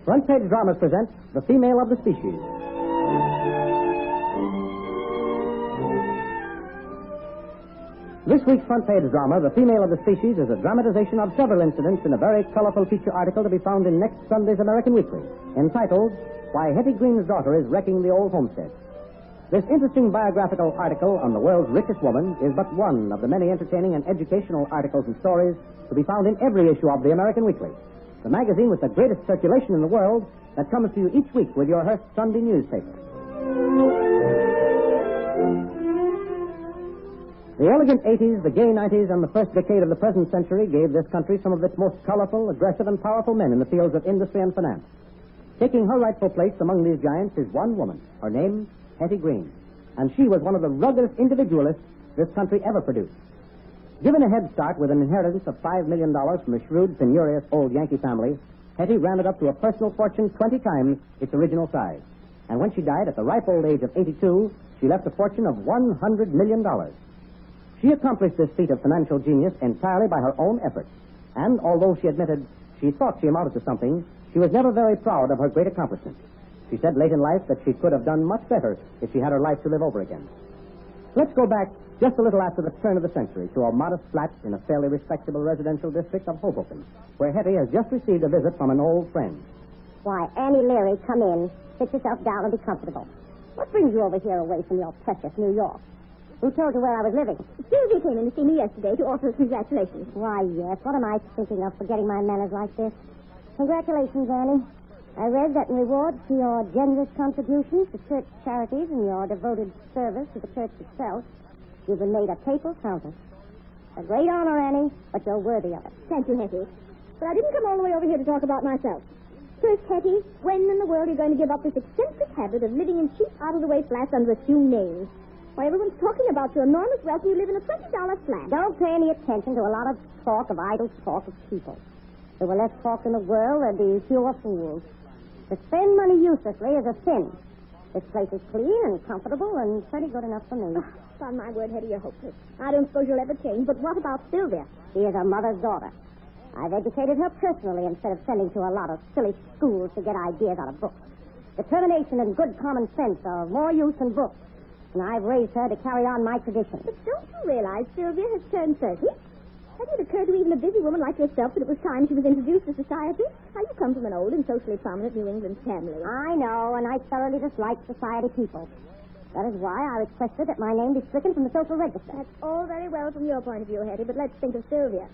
Front Page Dramas present The Female of the Species. This week's Front Page drama, The Female of the Species, is a dramatization of several incidents in a very colorful feature article to be found in next Sunday's American Weekly, entitled, Why Hetty Green's Daughter is Wrecking the Old Homestead. This interesting biographical article on the world's richest woman is but one of the many entertaining and educational articles and stories to be found in every issue of the American Weekly, the magazine with the greatest circulation in the world that comes to you each week with your Hearst Sunday newspaper. The elegant 80s, the gay 90s, and the first decade of the present century gave this country some of its most colorful, aggressive, and powerful men in the fields of industry and finance. Taking her rightful place among these giants is one woman, her name, Hetty Green, and she was one of the ruggedest individualists this country ever produced. Given a head start with an inheritance of $5 million from a shrewd, penurious old Yankee family, Hetty ran it up to a personal fortune 20 times its original size. And when she died at the ripe old age of 82, she left a fortune of $100 million. She accomplished this feat of financial genius entirely by her own efforts. And although she admitted she thought she amounted to something, she was never very proud of her great accomplishment. She said late in life that she could have done much better if she had her life to live over again. Let's go back just a little after the turn of the century to a modest flat in a fairly respectable residential district of Hoboken, where Hetty has just received a visit from an old friend. Why, Annie Leary, come in. Sit yourself down and be comfortable. What brings you over here away from your precious New York? Who told you where I was living? Sylvia came in to see me yesterday to offer us congratulations. Why, yes. What am I thinking of forgetting my manners like this? Congratulations, Annie. I read that in reward for your generous contributions to church charities and your devoted service to the church itself, you've been made a papal countess. A great honor, Annie, but you're worthy of it. Thank you, Hetty. But I didn't come all the way over here to talk about myself. First, Hetty, when in the world are you going to give up this eccentric habit of living in cheap, out-of-the-way flats under assumed names? Why, everyone's talking about your enormous wealth and you live in a $20 flat. Don't pay any attention to a lot of talk of idle talk of people. If there were less talk in the world, there'd be fewer fools. To spend money uselessly is a sin. This place is clean and comfortable and pretty good enough for me. On my word, Hetty, you're hopeless. I don't suppose you'll ever change, but what about Sylvia? She is a mother's daughter. I've educated her personally instead of sending to a lot of silly schools to get ideas out of books. Determination and good common sense are of more use than books, and I've raised her to carry on my tradition. But don't you realize Sylvia has turned 30? Hasn't it occurred to even a busy woman like yourself that it was time she was introduced to society? Now, you come from an old and socially prominent New England family. I know, and I thoroughly dislike society people. That is why I requested that my name be stricken from the social register. That's all very well from your point of view, Hetty, but let's think of Sylvia.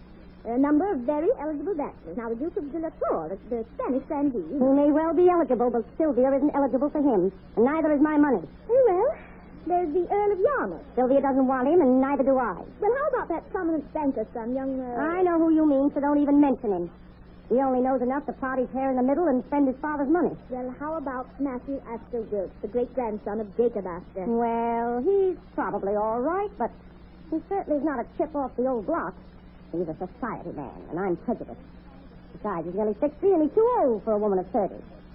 There are a number of very eligible bachelors. Now, the Duke of de la Torre, the Spanish grandee. He may well be eligible, but Sylvia isn't eligible for him, and neither is my money. Very well. There's the Earl of Yarmouth. Sylvia doesn't want him, and neither do I. Well, how about that prominent banker's son, young... I know who you mean, so don't even mention him. He only knows enough to part his hair in the middle and spend his father's money. Well, how about Matthew Astor Wilkes, the great-grandson of Jacob Astor? Well, he's probably all right, but he certainly is not a chip off the old block. He's a society man, and I'm prejudiced. Besides, he's nearly 60, and he's too old for a woman of 30.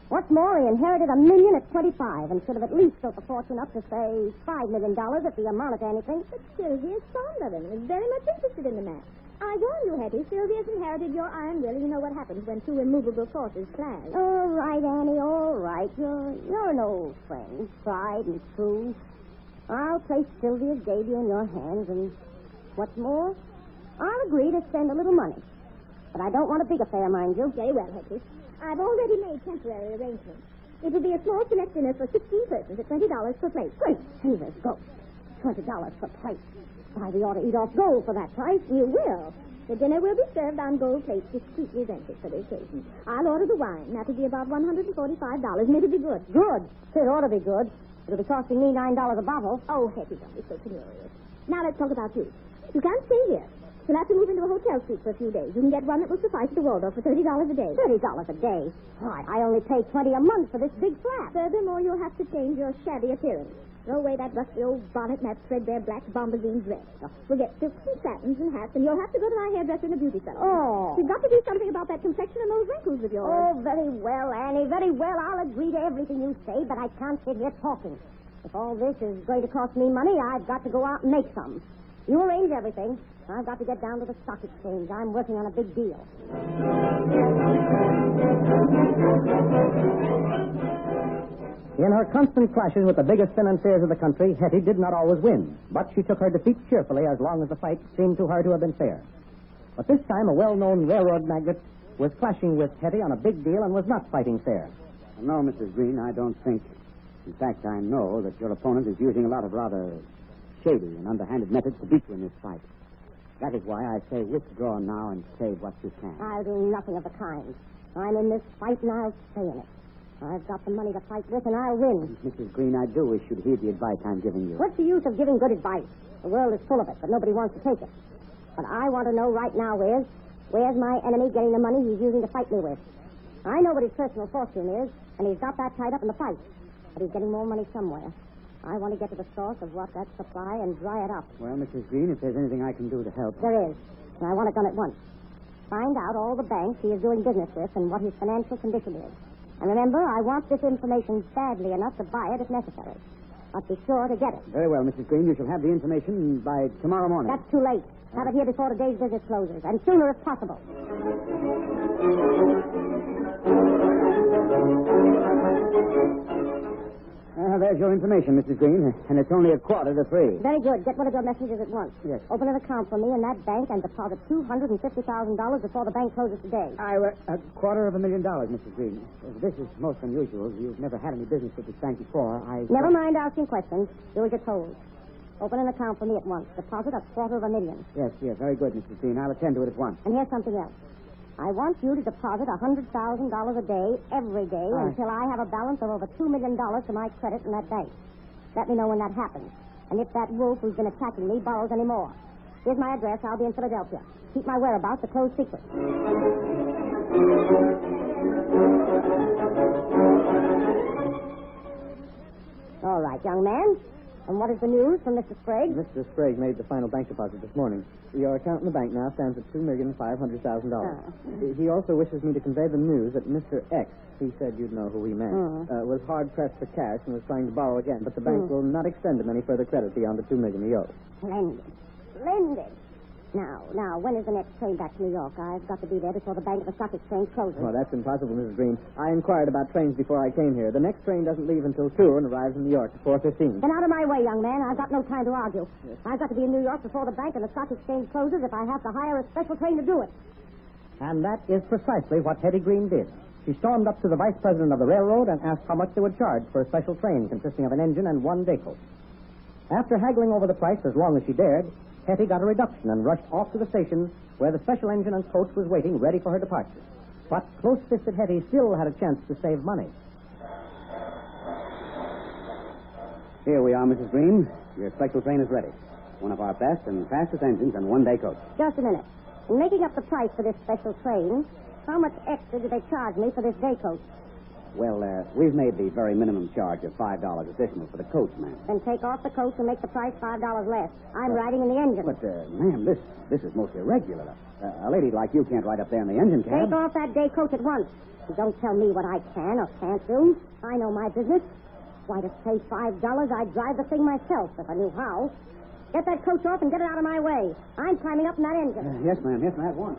What's more, he inherited $1 million at 25 and should have at least built the fortune up to, say, $5 million if he amounted to anything. But Sylvia is fond of him and is very much interested in the man. I warn you, Hetty, Sylvia's inherited your iron will, and you know what happens when two immovable forces clash. All right, Annie, all right. You're an old friend, tried and true. I'll place Sylvia's baby in your hands, and what's more, I'll agree to spend a little money. But I don't want a big affair, mind you. Very well, Hetty. I've already made temporary arrangements. It will be a small select dinner for 16 persons at $20 per plate. Great Jesus, go. $20 per plate. Why, we ought to eat off gold for that price. You will. The dinner will be served on gold plates discreetly rented for the occasion. I'll order the wine. That'll be about $145, and it'll be good. Good? It ought to be good. It'll be costing me $9 a bottle. Oh, Hetty, don't be so penurious. Now let's talk about you. You can't stay here. You'll have to move into a hotel suite for a few days. You can get one that will suffice at the Waldorf for $30 a day. $30 a day? Why, I only pay $20 a month for this big flat. Furthermore, you'll have to change your shabby appearance. Throw away that rusty old bonnet and that threadbare black bombazine dress. We'll get silks and satins and hats, and you'll have to go to my hairdresser in the beauty salon. Oh. You've got to do something about that complexion and those wrinkles of yours. Oh, very well, Annie, very well. I'll agree to everything you say, but I can't sit here talking. If all this is going to cost me money, I've got to go out and make some. You arrange everything. I've got to get down to the stock exchange. I'm working on a big deal. In her constant clashes with the biggest financiers of the country, Hetty did not always win. But she took her defeat cheerfully as long as the fight seemed to her to have been fair. But this time, a well-known railroad magnate was clashing with Hetty on a big deal and was not fighting fair. No, Mrs. Green, I don't think. In fact, I know that your opponent is using a lot of rather shady and underhanded methods to beat you in this fight. That is why I say withdraw now and save what you can. I'll do nothing of the kind. I'm in this fight and I'll stay in it. I've got the money to fight with and I'll win. Mrs. Green, I do wish you'd heed the advice I'm giving you. What's the use of giving good advice? The world is full of it, but nobody wants to take it. What I want to know right now is, where's my enemy getting the money he's using to fight me with? I know what his personal fortune is, and he's got that tied up in the fight. But he's getting more money somewhere. I want to get to the source of what that supply and dry it up. Well, Mrs. Green, if there's anything I can do to help... There is, and I want it done at once. Find out all the banks he is doing business with and what his financial condition is. And remember, I want this information badly enough to buy it if necessary. But be sure to get it. Very well, Mrs. Green. You shall have the information by tomorrow morning. That's too late. Have it here before today's business closes, and sooner if possible. There's your information, Mrs. Green, and it's only 2:45. Very good. Get one of your messengers at once. Yes. Open an account for me in that bank and deposit $250,000 before the bank closes today. $250,000, Mrs. Green. This is most unusual. You've never had any business with this bank before. Never mind asking questions. Do as you're told. Open an account for me at once. Deposit $250,000. Yes, very good, Mrs. Green. I'll attend to it at once. And here's something else. I want you to deposit $100,000 a day, every day, until I have a balance of over $2 million to my credit in that bank. Let me know when that happens. And if that wolf who's been attacking me borrows any more. Here's my address. I'll be in Philadelphia. Keep my whereabouts a close secret. All right, young man. And what is the news from Mr. Sprague? Mr. Sprague made the final bank deposit this morning. Your account in the bank now stands at $2,500,000. He also wishes me to convey the news that Mr. X, he said you'd know who he meant, was hard-pressed for cash and was trying to borrow again, but the bank will not extend him any further credit beyond the $2 million he owes. Splendid. Now, when is the next train back to New York? I've got to be there before the Bank of the Stock Exchange closes. Oh, that's impossible, Mrs. Green. I inquired about trains before I came here. The next train doesn't leave until 2 and arrives in New York at 4:15. Then out of my way, young man. I've got no time to argue. Yes. I've got to be in New York before the Bank and the Stock Exchange closes if I have to hire a special train to do it. And that is precisely what Hetty Green did. She stormed up to the vice president of the railroad and asked how much they would charge for a special train consisting of an engine and one day coach. After haggling over the price as long as she dared, Hetty got a reduction and rushed off to the station where the special engine and coach was waiting ready for her departure. But close-fisted Hetty still had a chance to save money. Here we are, Mrs. Green. Your special train is ready. One of our best and fastest engines and one-day coach. Just a minute. In making up the price for this special train, how much extra do they charge me for this day coach? Well, we've made the very minimum charge of $5 additional for the coach, ma'am. Then take off the coach and make the price $5 less. I'm riding in the engine. But, ma'am, this is most irregular. A lady like you can't ride up there in the engine cab. Take off that day coach at once. Don't tell me what I can or can't do. I know my business. Why, to pay $5, I'd drive the thing myself if I knew how. Get that coach off and get it out of my way. I'm climbing up in that engine. Yes, ma'am. Yes, ma'am. At once.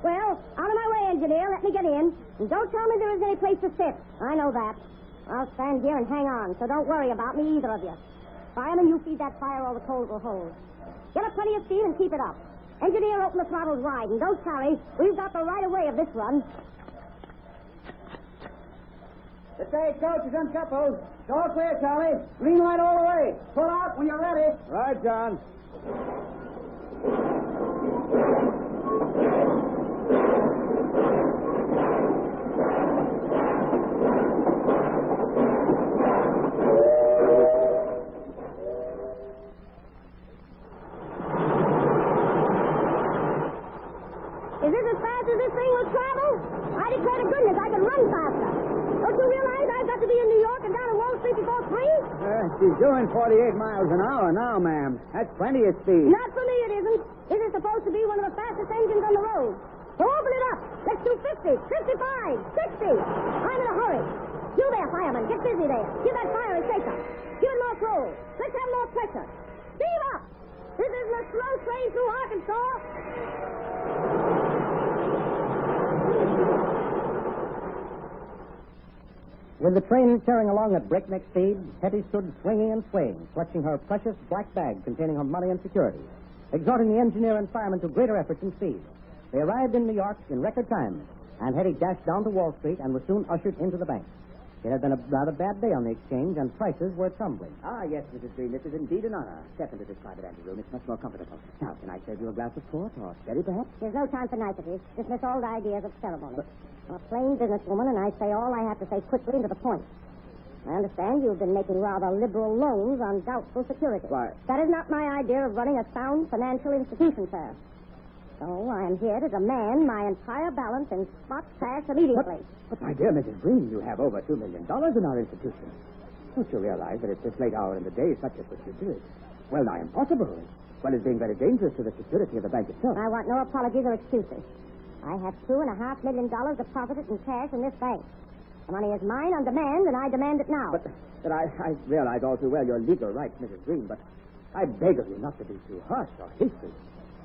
Well, out of my way, engineer. Let me get in. And don't tell me there isn't any place to sit. I know that. I'll stand here and hang on, so don't worry about me, either of you. Fireman, you feed that fire all the coals will hold. Get up plenty of speed and keep it up. Engineer, open the throttles wide, and don't tarry. We've got the right of way of this run. The day coach is uncoupled. It's all clear, Charlie. Green light all the way. Pull out when you're ready. Right, John. Is this as fast as this thing will travel? I declare to goodness I can run faster. Don't you realize I've got to be in New York and down on Wall Street before 3? She's doing 48 miles an hour now, ma'am. That's plenty of speed. Not for me, it isn't. This is supposed to be one of the fastest engines on the road. So open it up. Let's do 50, 55, 60. I'm in a hurry. You there, fireman. Get busy there. Give that fire a shake-up. Give it more coal. Let's have more pressure. Speed up. slow train through Arkansas. With the train tearing along at breakneck speed, Hetty stood swinging and swaying, clutching her precious black bag containing her money and securities, exhorting the engineer and fireman to greater efforts and speed. They arrived in New York in record time, and Hetty dashed down to Wall Street and was soon ushered into the bank. It had been a rather bad day on the exchange, and prices were tumbling. Ah, yes, Mrs. Green, this is indeed an honor. Step into this private anteroom. It's much more comfortable. Now, can I serve you a glass of port or sherry, perhaps? There's no time for niceties. Dismiss all the ideas of ceremony. I'm a plain businesswoman, and I say all I have to say quickly and to the point. I understand you've been making rather liberal loans on doubtful security. Why? That is not my idea of running a sound financial institution, sir. So I am here to demand my entire balance in spot cash immediately. But, my dear Mrs. Green, you have over $2 million in our institution. Don't you realize that at this late hour in the day, such a procedure is well nigh impossible, as well as being very dangerous to the security of the bank itself? I want no apologies or excuses. I have $2.5 million deposited in cash in this bank. The money is mine on demand, and I demand it now. But I realize all too well your legal rights, Mrs. Green, but I beg of you not to be too harsh or hasty.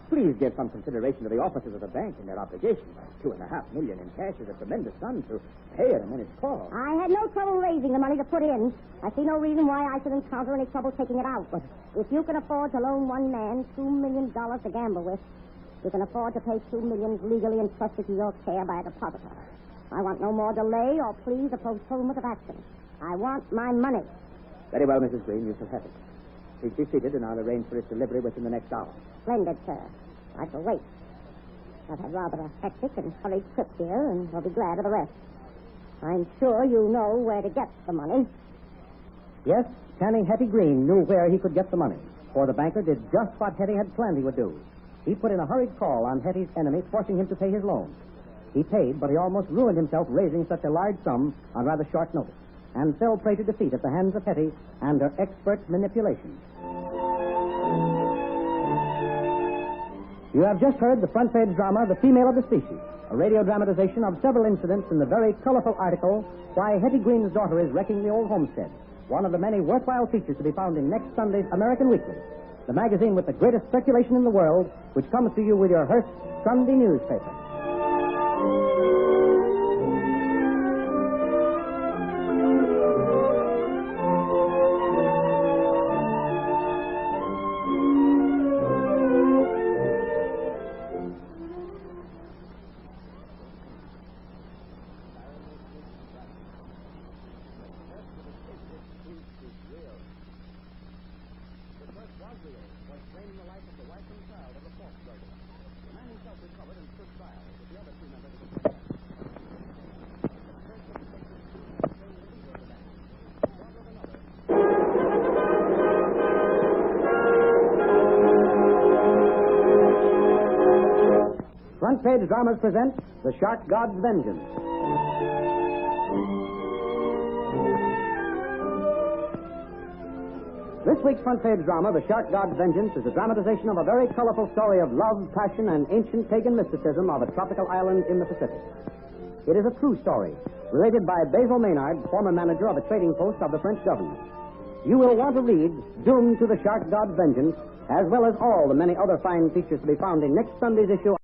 Please give some consideration to the officers of the bank and their obligations. $2.5 million in cash is a tremendous sum to pay at a minute's call. I had no trouble raising the money to put in. I see no reason why I should encounter any trouble taking it out. But if you can afford to loan one man $2 million to gamble with, you can afford to pay $2 million legally entrusted to your care by a depositor. I want no more delay or pleas or postponement of action. I want my money. Very well, Mrs. Green, you shall have it. Please be seated, and I'll arrange for its delivery within the next hour. Splendid, sir. I shall wait. I've had rather a hectic and hurried trip here, and I'll be glad of the rest. I'm sure you know where to get the money. Yes, Canning Hetty Green knew where he could get the money, for the banker did just what Hetty had planned he would do. He put in a hurried call on Hetty's enemy, forcing him to pay his loan. He paid, but he almost ruined himself raising such a large sum on rather short notice, and fell prey to defeat at the hands of Hetty and her expert manipulation. You have just heard the front page drama, The Female of the Species, a radio dramatization of several incidents in the very colorful article, Why Hetty Green's Daughter is Wrecking the Old Homestead, one of the many worthwhile features to be found in next Sunday's American Weekly, the magazine with the greatest circulation in the world, which comes to you with your Hearst Sunday newspaper. Front Page Dramas present The Shark God's Vengeance. This week's Front Page drama, The Shark God's Vengeance, is a dramatization of a very colorful story of love, passion, and ancient pagan mysticism of a tropical island in the Pacific. It is a true story, related by Basil Maynard, former manager of a trading post of the French government. You will want to read Doomed to the Shark God's Vengeance, as well as all the many other fine features to be found in next Sunday's issue